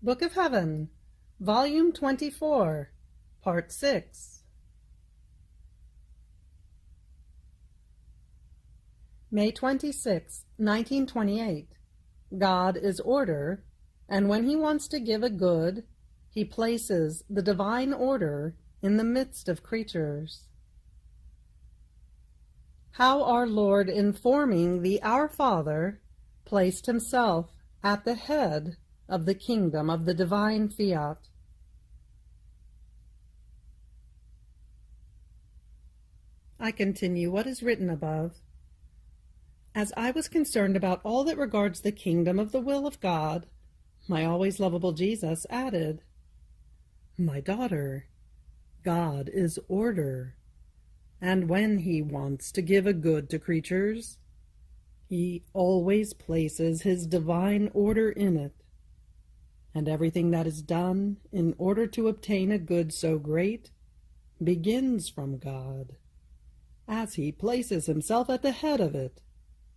Book of Heaven, Volume 24, Part 6. May 26, 1928. God is order, and when he wants to give a good, he places the divine order in the midst of creatures. How our Lord, in forming the Our Father, placed himself at the head of the kingdom of the divine Fiat. I continue what is written above. As I was concerned about all that regards the kingdom of the will of God, my always lovable Jesus added, "My daughter, God is order, and when he wants to give a good to creatures, he always places his divine order in it. And everything that is done in order to obtain a good so great begins from God, as he places himself at the head of it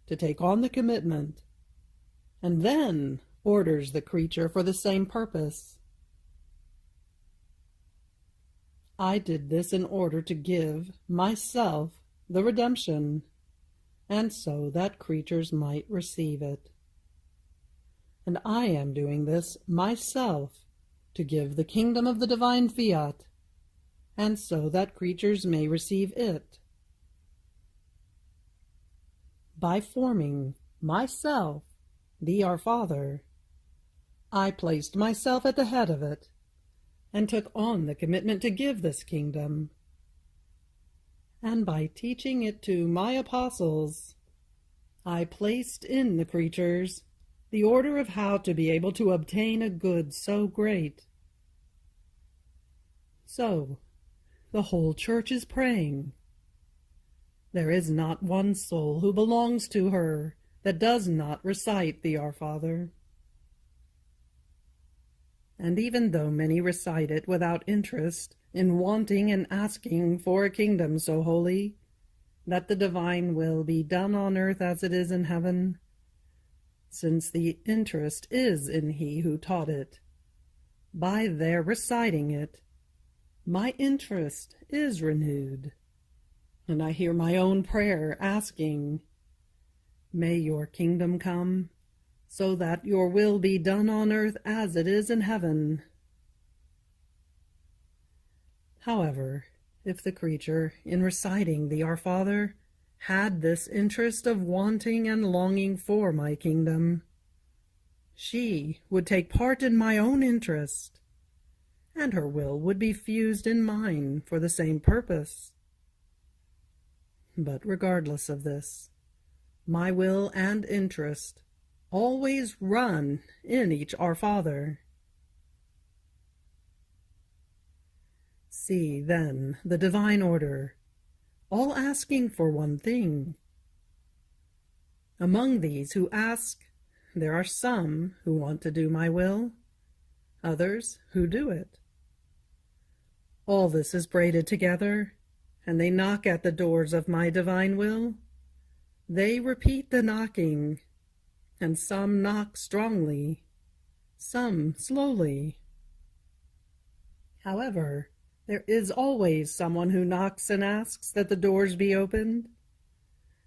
to take on the commitment, and then orders the creature for the same purpose. I did this in order to give myself the redemption, and so that creatures might receive it. And I am doing this myself to give the kingdom of the divine Fiat, and so that creatures may receive it. By forming myself, the Our Father, I placed myself at the head of it, and took on the commitment to give this kingdom. And by teaching it to my apostles, I placed in the creatures the order of how to be able to obtain a good so great. So, the whole church is praying. There is not one soul who belongs to her that does not recite the Our Father. And even though many recite it without interest in wanting and asking for a kingdom so holy, that the divine will be done on earth as it is in heaven, since the interest is in he who taught it, by their reciting it, my interest is renewed, and I hear my own prayer asking, "May your kingdom come, so that your will be done on earth as it is in heaven." However, if the creature, in reciting the Our Father, had this interest of wanting and longing for my kingdom, she would take part in my own interest, and her will would be fused in mine for the same purpose. But regardless of this, my will and interest always run in each Our Father. See, then, the divine order, all asking for one thing. Among these who ask, there are some who want to do my will, others who do it. All this is braided together, and they knock at the doors of my divine will. They repeat the knocking, and some knock strongly, some slowly. However, there is always someone who knocks and asks that the doors be opened,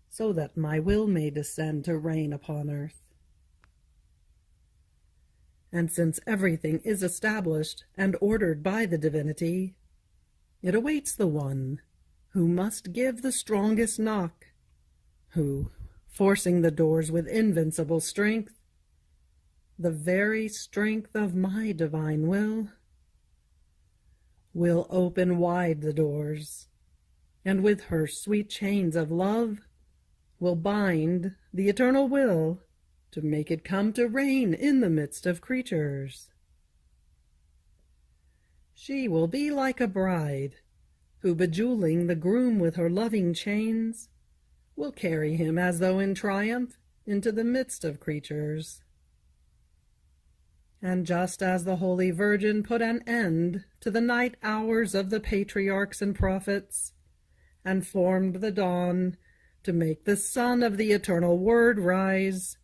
so that my will may descend to reign upon earth. And since everything is established and ordered by the divinity, it awaits the one who must give the strongest knock, who, forcing the doors with invincible strength, the very strength of my divine will open wide the doors, and with her sweet chains of love will bind the eternal will to make it come to reign in the midst of creatures. She will be like a bride, who, bejeweling the groom with her loving chains, will carry him as though in triumph into the midst of creatures. And just as the Holy Virgin put an end to the night hours of the patriarchs and prophets, and formed the dawn to make the sun of the eternal Word rise,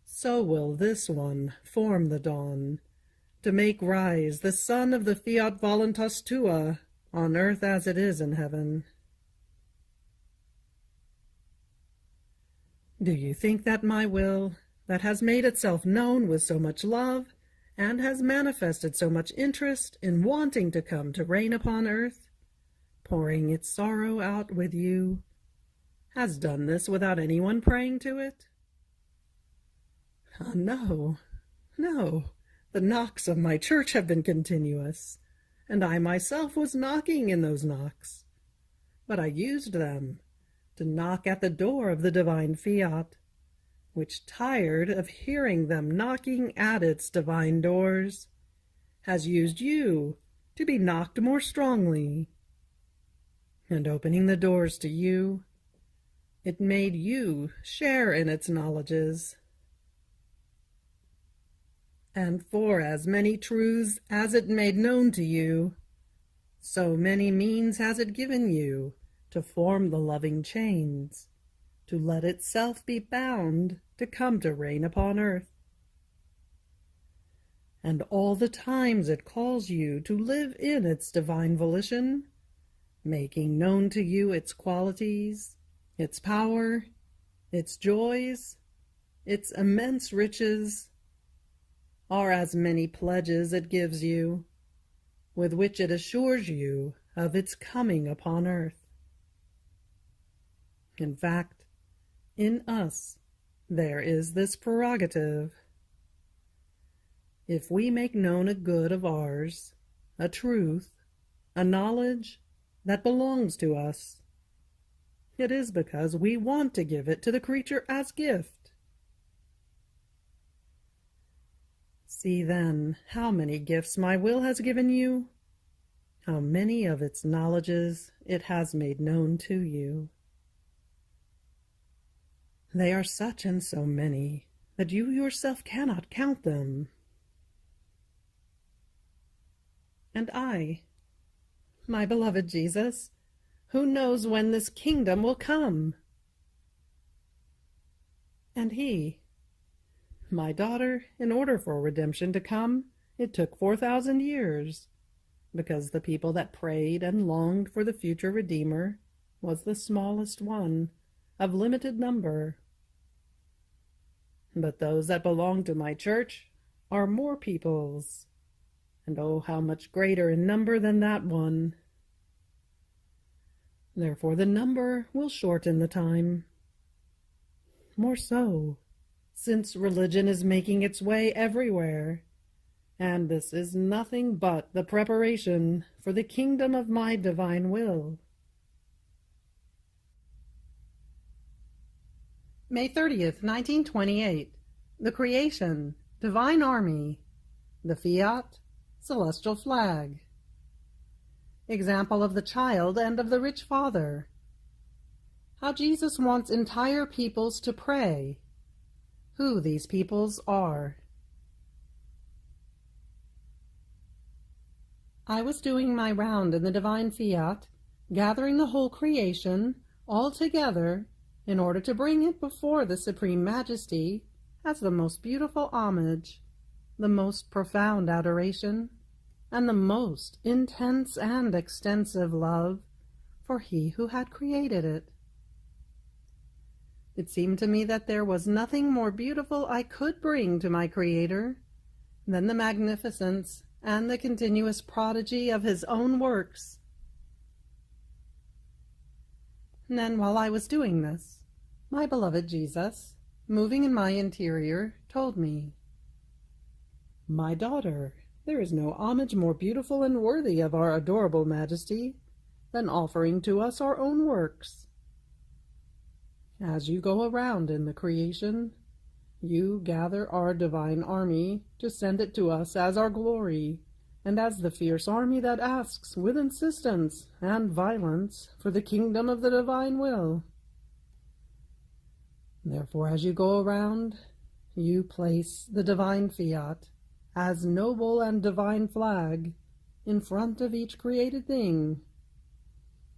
so will this one form the dawn to make rise the sun of the Fiat voluntas tua, on earth as it is in heaven. Do you think that my will, that has made itself known with so much love, and has manifested so much interest in wanting to come to reign upon earth, pouring its sorrow out with you, has done this without anyone praying to it? No, no. The knocks of my church have been continuous, and I myself was knocking in those knocks. But I used them to knock at the door of the divine Fiat, which, tired of hearing them knocking at its divine doors, has used you to be knocked more strongly. And opening the doors to you, it made you share in its knowledges. And for as many truths as it made known to you, so many means has it given you to form the loving chains, to let itself be bound to come to reign upon earth. And all the times it calls you to live in its divine volition, making known to you its qualities, its power, its joys, its immense riches, are as many pledges it gives you, with which it assures you of its coming upon earth. In fact, in us there is this prerogative. If we make known a good of ours, a truth, a knowledge that belongs to us, it is because we want to give it to the creature as gift. See then how many gifts my will has given you, how many of its knowledges it has made known to you. They are such and so many that you yourself cannot count them. And I, my beloved Jesus, who knows when this kingdom will come? And he, my daughter, in order for redemption to come, it took 4,000 years, because the people that prayed and longed for the future Redeemer was the smallest one, of limited number. But those that belong to my church are more peoples, and oh, how much greater in number than that one. Therefore the number will shorten the time. More so, since religion is making its way everywhere, and this is nothing but the preparation for the kingdom of my divine will. May 30th, 1928. The Creation, Divine Army, the Fiat, Celestial Flag. Example of the child and of the rich father. How Jesus wants entire peoples to pray. Who these peoples are. I was doing my round in the divine Fiat, gathering the whole creation all together in order to bring it before the Supreme Majesty as the most beautiful homage, the most profound adoration, and the most intense and extensive love for He who had created it. It seemed to me that there was nothing more beautiful I could bring to my Creator than the magnificence and the continuous prodigy of His own works. And then while I was doing this, my beloved Jesus, moving in my interior, told me, "My daughter, there is no homage more beautiful and worthy of our adorable Majesty than offering to us our own works. As you go around in the creation, you gather our divine army to send it to us as our glory, and as the fierce army that asks with insistence and violence for the kingdom of the divine will. Therefore, as you go around, you place the divine Fiat as noble and divine flag in front of each created thing,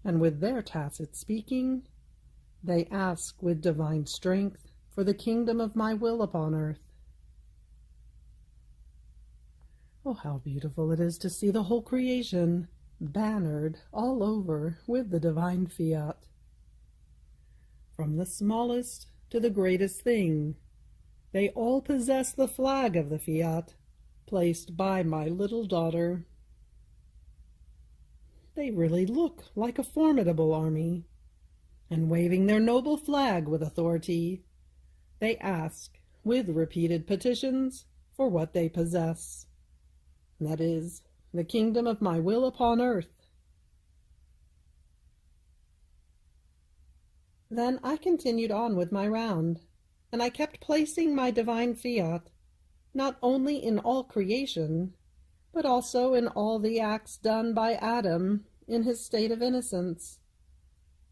and with their tacit speaking, they ask with divine strength for the kingdom of my will upon earth. Oh, how beautiful it is to see the whole creation bannered all over with the divine fiat. From the smallest to the greatest thing, they all possess the flag of the fiat placed by my little daughter. They really look like a formidable army, and waving their noble flag with authority, they ask, with repeated petitions, for what they possess. That is, the kingdom of my will upon earth. Then I continued on with my round, and I kept placing my divine fiat, not only in all creation, but also in all the acts done by Adam in his state of innocence,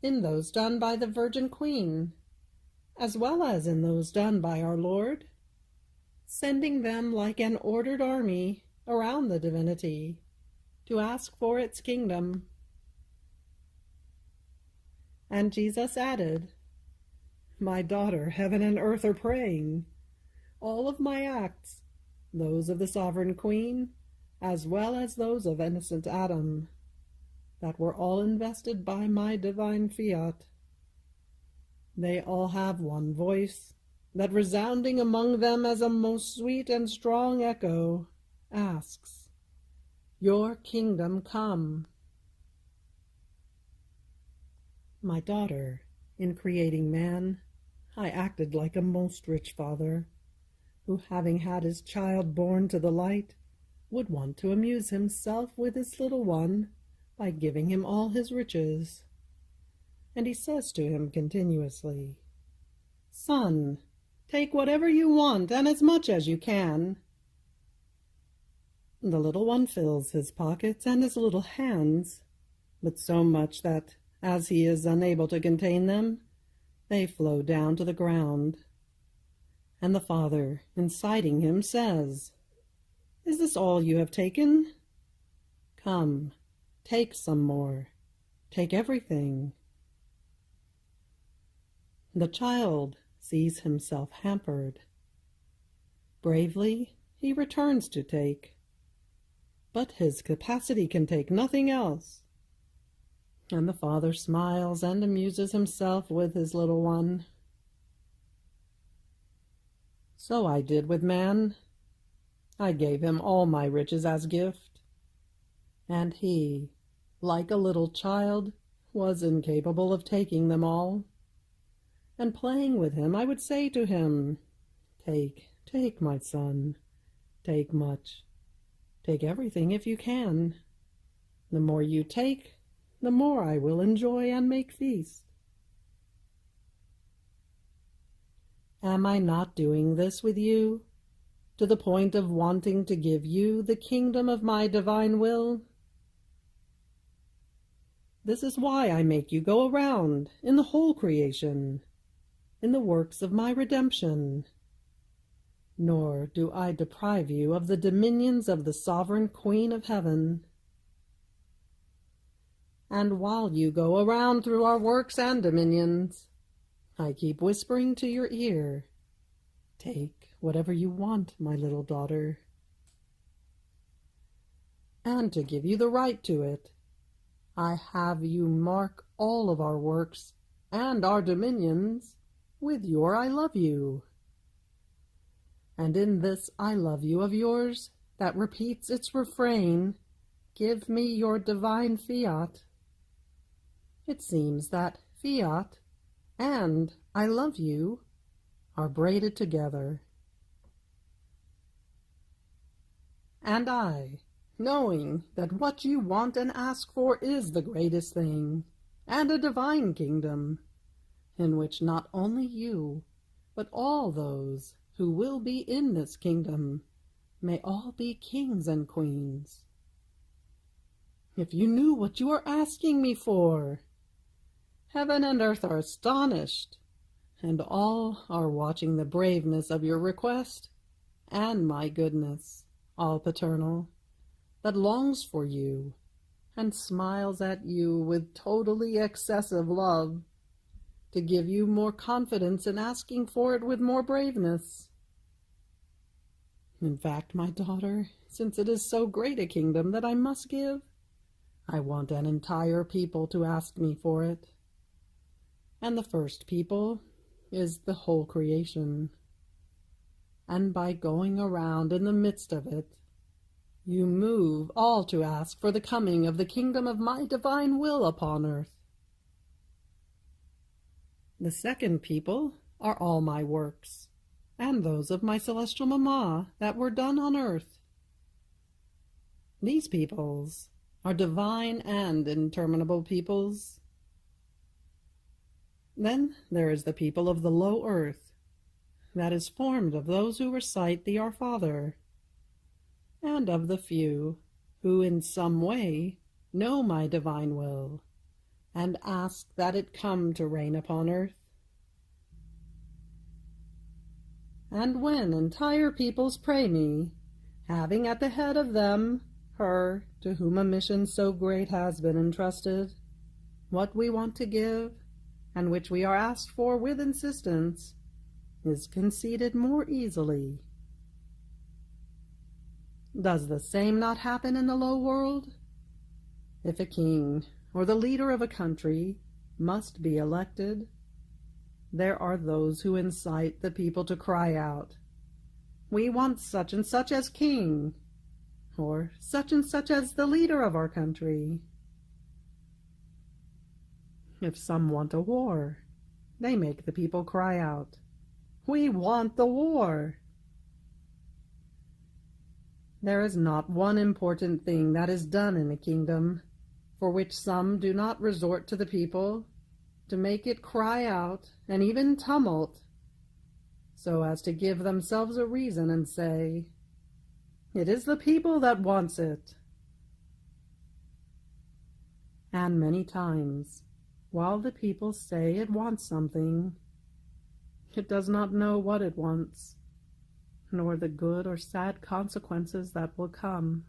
in those done by the Virgin Queen, as well as in those done by our Lord, sending them like an ordered army around the divinity to ask for its kingdom. And Jesus added, "My daughter, heaven and earth are praying. All of my acts, those of the sovereign queen, as well as those of innocent Adam, that were all invested by my divine fiat, they all have one voice, that resounding among them as a most sweet and strong echo, asks, 'Your kingdom come.' My daughter, in creating man, I acted like a most rich father, who, having had his child born to the light, would want to amuse himself with his little one by giving him all his riches. And he says to him continuously, 'Son, take whatever you want and as much as you can.' The little one fills his pockets and his little hands, but so much that, as he is unable to contain them, they flow down to the ground. And the father, inciting him, says, 'Is this all you have taken? Come, take some more. Take everything.' The child sees himself hampered. Bravely, he returns to take, but his capacity can take nothing else. And the father smiles and amuses himself with his little one. So I did with man. I gave him all my riches as gift, and he, like a little child, was incapable of taking them all. And playing with him, I would say to him, 'Take, my son, take much. Take everything if you can. The more you take, the more I will enjoy and make feast.' Am I not doing this with you, to the point of wanting to give you the kingdom of my divine will? This is why I make you go around in the whole creation, in the works of my redemption. Nor do I deprive you of the dominions of the sovereign Queen of Heaven. And while you go around through our works and dominions, I keep whispering to your ear, 'Take whatever you want, my little daughter.' And to give you the right to it, I have you mark all of our works and our dominions with your 'I love you.' And in this 'I love you' of yours, that repeats its refrain, 'Give me your divine fiat,' it seems that fiat and 'I love you' are braided together. And I, knowing that what you want and ask for is the greatest thing, and a divine kingdom, in which not only you, but all those who will be in this kingdom may all be kings and queens. If you knew what you are asking me for! Heaven and earth are astonished, and all are watching the braveness of your request, and my goodness, all paternal, that longs for you, and smiles at you with totally excessive love, to give you more confidence in asking for it with more braveness. In fact, my daughter, since it is so great a kingdom that I must give, I want an entire people to ask me for it. And the first people is the whole creation. And by going around in the midst of it, you move all to ask for the coming of the kingdom of my divine will upon earth. The second people are all my works, and those of my celestial mamma that were done on earth. These peoples are divine and interminable peoples. Then there is the people of the low earth, that is formed of those who recite the Our Father, and of the few who in some way know my divine will, and ask that it come to reign upon earth. And when entire peoples pray me, having at the head of them her to whom a mission so great has been entrusted, what we want to give, and which we are asked for with insistence, is conceded more easily. Does the same not happen in the low world? If a king or the leader of a country must be elected, there are those who incite the people to cry out, "We want such and such as king," or "such and such as the leader of our country." If some want a war, they make the people cry out, "We want the war." There is not one important thing that is done in a kingdom for which some do not resort to the people to make it cry out and even tumult, so as to give themselves a reason and say, "It is the people that wants it." And many times, while the people say it wants something, it does not know what it wants, nor the good or sad consequences that will come.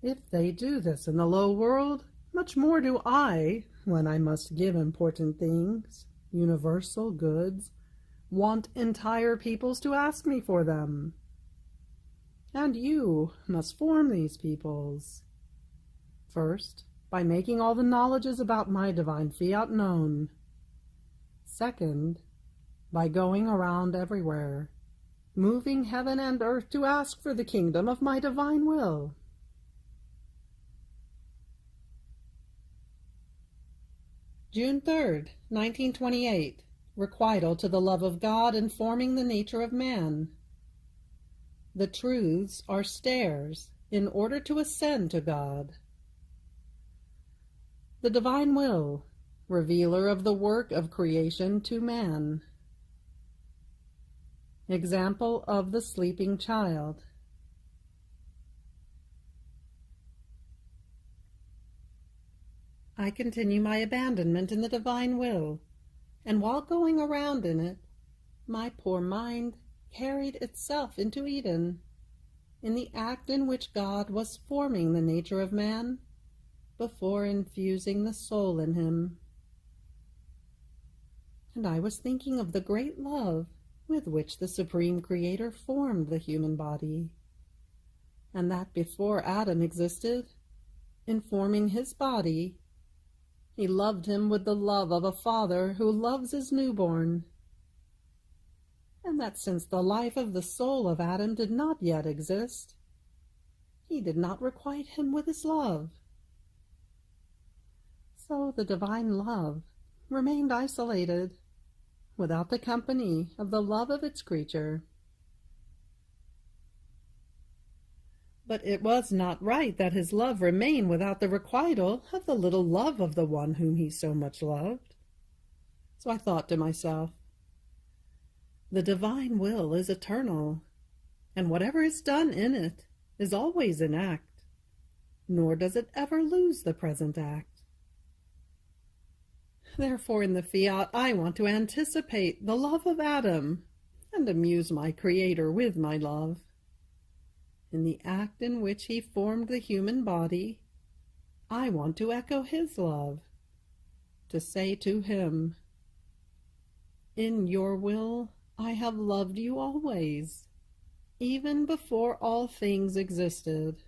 If they do this in the low world, much more do I, when I must give important things, universal goods, want entire peoples to ask me for them. And you must form these peoples. First, by making all the knowledges about my divine fiat known. Second, by going around everywhere, moving heaven and earth to ask for the kingdom of my divine will. June 3rd, 1928. Requital to the love of God informing the nature of man. The truths are stairs in order to ascend to God. The divine will, revealer of the work of creation to man. Example of the sleeping child. I continue my abandonment in the divine will, and while going around in it, my poor mind carried itself into Eden, in the act in which God was forming the nature of man before infusing the soul in him. And I was thinking of the great love with which the Supreme Creator formed the human body, and that before Adam existed, in forming his body, he loved him with the love of a father who loves his newborn, and that since the life of the soul of Adam did not yet exist, he did not requite him with his love. So the divine love remained isolated, without the company of the love of its creature. But it was not right that his love remain without the requital of the little love of the one whom he so much loved. So I thought to myself, the divine will is eternal, and whatever is done in it is always in act, nor does it ever lose the present act. Therefore in the fiat I want to anticipate the love of Adam and amuse my Creator with my love. In the act in which he formed the human body, I want to echo his love, to say to him, "In your will I have loved you always, even before all things existed."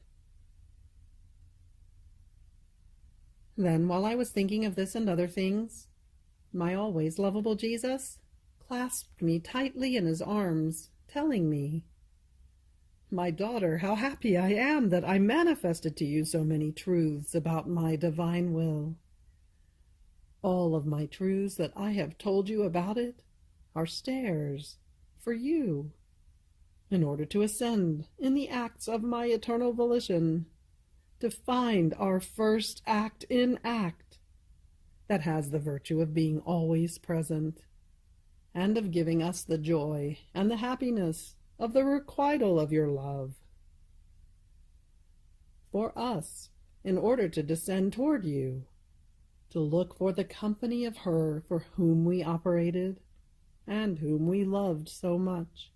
Then, while I was thinking of this and other things, my always lovable Jesus clasped me tightly in his arms, telling me, "My daughter, how happy I am that I manifested to you so many truths about my divine will. All of my truths that I have told you about it are stairs for you, in order to ascend in the acts of my eternal volition, to find our first act in act that has the virtue of being always present, and of giving us the joy and the happiness of the requital of your love. For us, in order to descend toward you, to look for the company of her for whom we operated and whom we loved so much.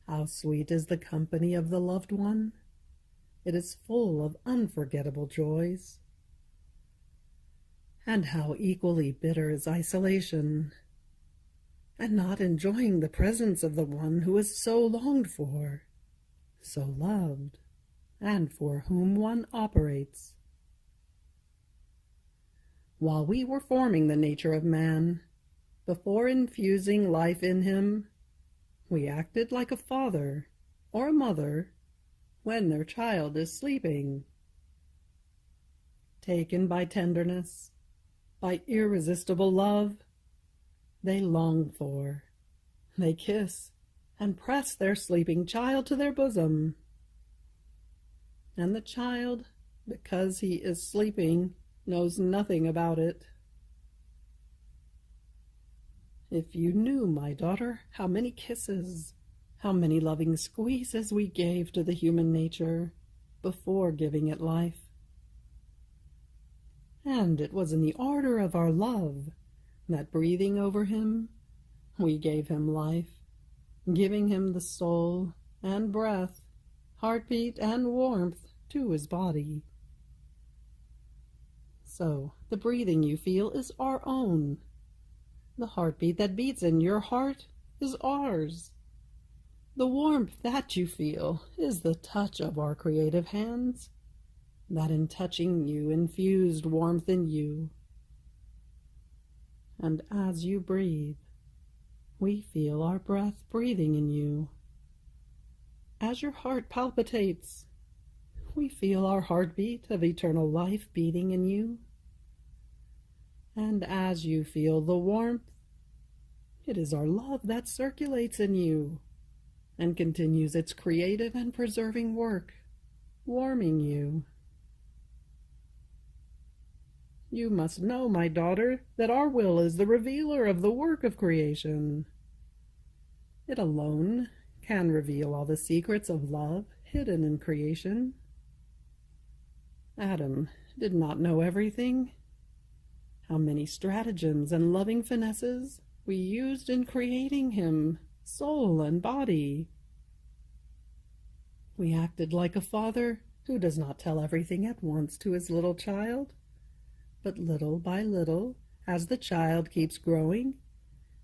How sweet is the company of the loved one! It is full of unforgettable joys. And how equally bitter is isolation, and not enjoying the presence of the one who is so longed for, so loved, and for whom one operates. While we were forming the nature of man, before infusing life in him, we acted like a father or a mother when their child is sleeping. Taken by tenderness, by irresistible love, they long for, they kiss and press their sleeping child to their bosom. And the child, because he is sleeping, knows nothing about it. If you knew, my daughter, how many kisses, how many loving squeezes we gave to the human nature before giving it life. And it was in the ardor of our love that, breathing over him, we gave him life, giving him the soul and breath, heartbeat and warmth to his body. So the breathing you feel is our own. The heartbeat that beats in your heart is ours. The warmth that you feel is the touch of our creative hands, that in touching you infused warmth in you. And as you breathe, we feel our breath breathing in you. As your heart palpitates, we feel our heartbeat of eternal life beating in you. And as you feel the warmth, it is our love that circulates in you and continues its creative and preserving work, warming you. You must know, my daughter, that our will is the revealer of the work of creation. It alone can reveal all the secrets of love hidden in creation. Adam did not know everything. How many stratagems and loving finesses we used in creating him, soul and body. We acted like a father who does not tell everything at once to his little child, but little by little, as the child keeps growing,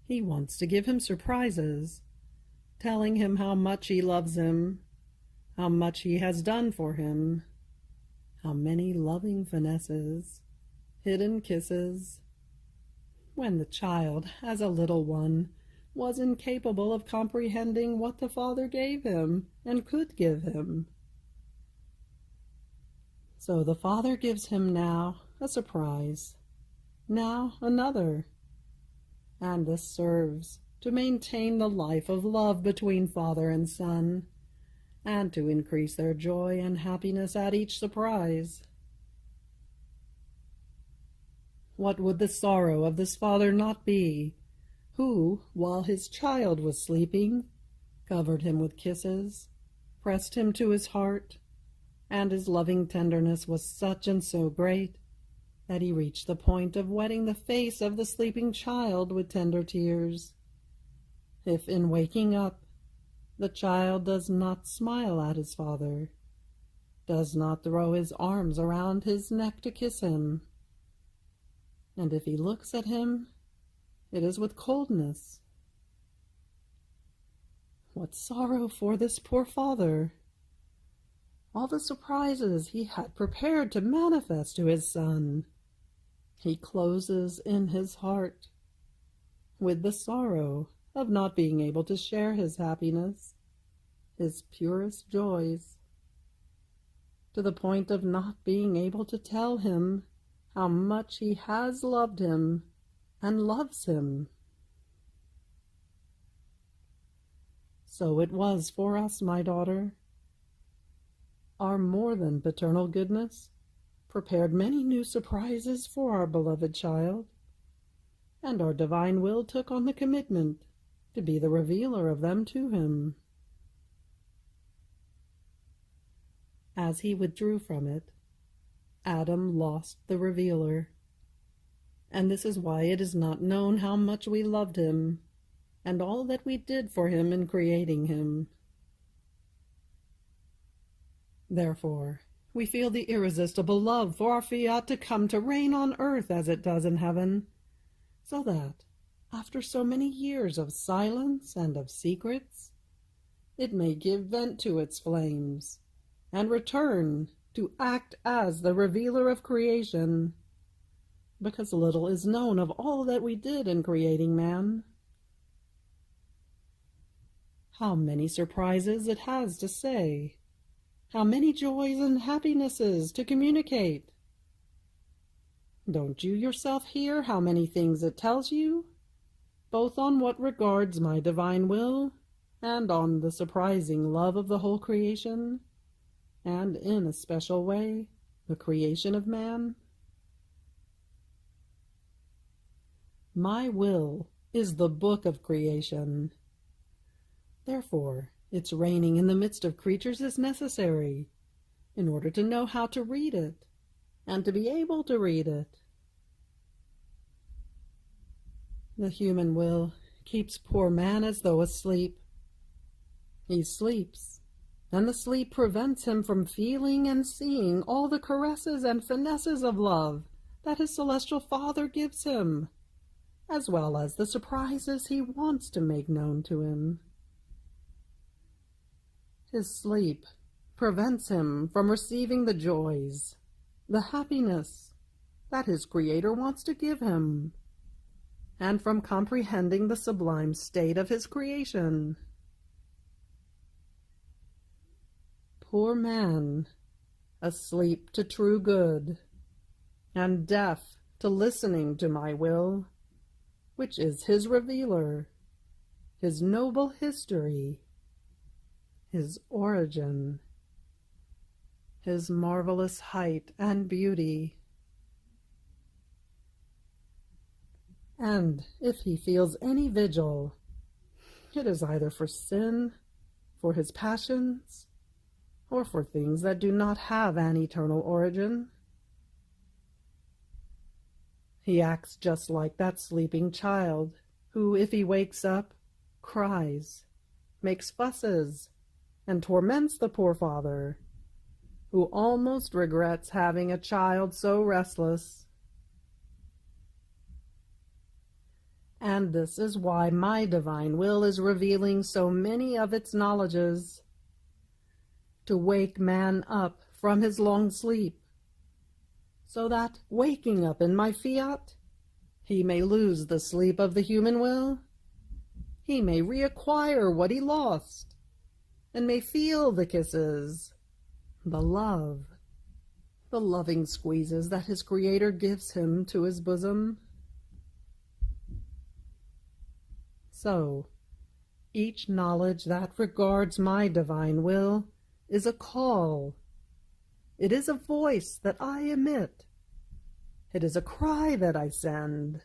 he wants to give him surprises, telling him how much he loves him, how much he has done for him, how many loving finesses, hidden kisses, when the child, as a little one, was incapable of comprehending what the Father gave him and could give him. So the Father gives him now a surprise, now another, and this serves to maintain the life of love between Father and Son, and to increase their joy and happiness at each surprise. What would the sorrow of this father not be, who, while his child was sleeping, covered him with kisses, pressed him to his heart, and his loving tenderness was such and so great that he reached the point of wetting the face of the sleeping child with tender tears. If in waking up, the child does not smile at his father, does not throw his arms around his neck to kiss him, and if he looks at him, It is with coldness. What sorrow for this poor father! All the surprises he had prepared to manifest to his son, he closes in his heart with the sorrow of not being able to share his happiness, his purest joys, to the point of not being able to tell him how much he has loved him and loves him. So it was for us, my daughter. Our more than paternal goodness prepared many new surprises for our beloved child, and our divine will took on the commitment to be the revealer of them to him. As he withdrew from it, Adam lost the revealer, and this is why it is not known how much we loved him and all that we did for him in creating him. Therefore, we feel the irresistible love for our Fiat to come to reign on earth as it does in heaven, so that, after so many years of silence and of secrets, it may give vent to its flames, and return to act as the revealer of creation, because little is known of all that we did in creating man. How many surprises it has to say, how many joys and happinesses to communicate. Don't you yourself hear how many things it tells you, both on what regards my divine will, and on the surprising love of the whole creation, and in a special way, the creation of man? My will is the book of creation. Therefore, its reigning in the midst of creatures is necessary, in order to know how to read it, and to be able to read it. The human will keeps poor man as though asleep. He sleeps, and the sleep prevents him from feeling and seeing all the caresses and finesses of love that his celestial Father gives him, as well as the surprises he wants to make known to him. His sleep prevents him from receiving the joys, the happiness that his Creator wants to give him, and from comprehending the sublime state of his creation. Poor man, asleep to true good, and deaf to listening to my will, which is his revealer, his noble history, his origin, his marvelous height and beauty. And if he feels any vigil, it is either for sin, for his passions, or for things that do not have an eternal origin. He acts just like that sleeping child, who, if he wakes up, cries, makes fusses, and torments the poor father, who almost regrets having a child so restless. And this is why my divine will is revealing so many of its knowledges, to wake man up from his long sleep, so that, waking up in my Fiat, he may lose the sleep of the human will, he may reacquire what he lost, and may feel the kisses, the love, the loving squeezes that his Creator gives him to his bosom. So, each knowledge that regards my divine will is a call. It is a voice that I emit. It is a cry that I send,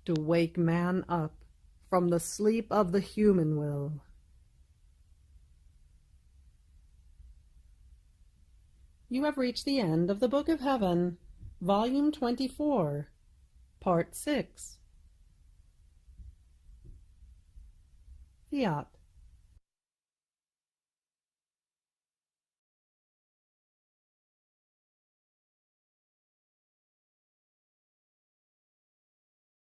to wake man up from the sleep of the human will. You have reached the end of the Book of Heaven, Volume 24, Part 6. Fiat.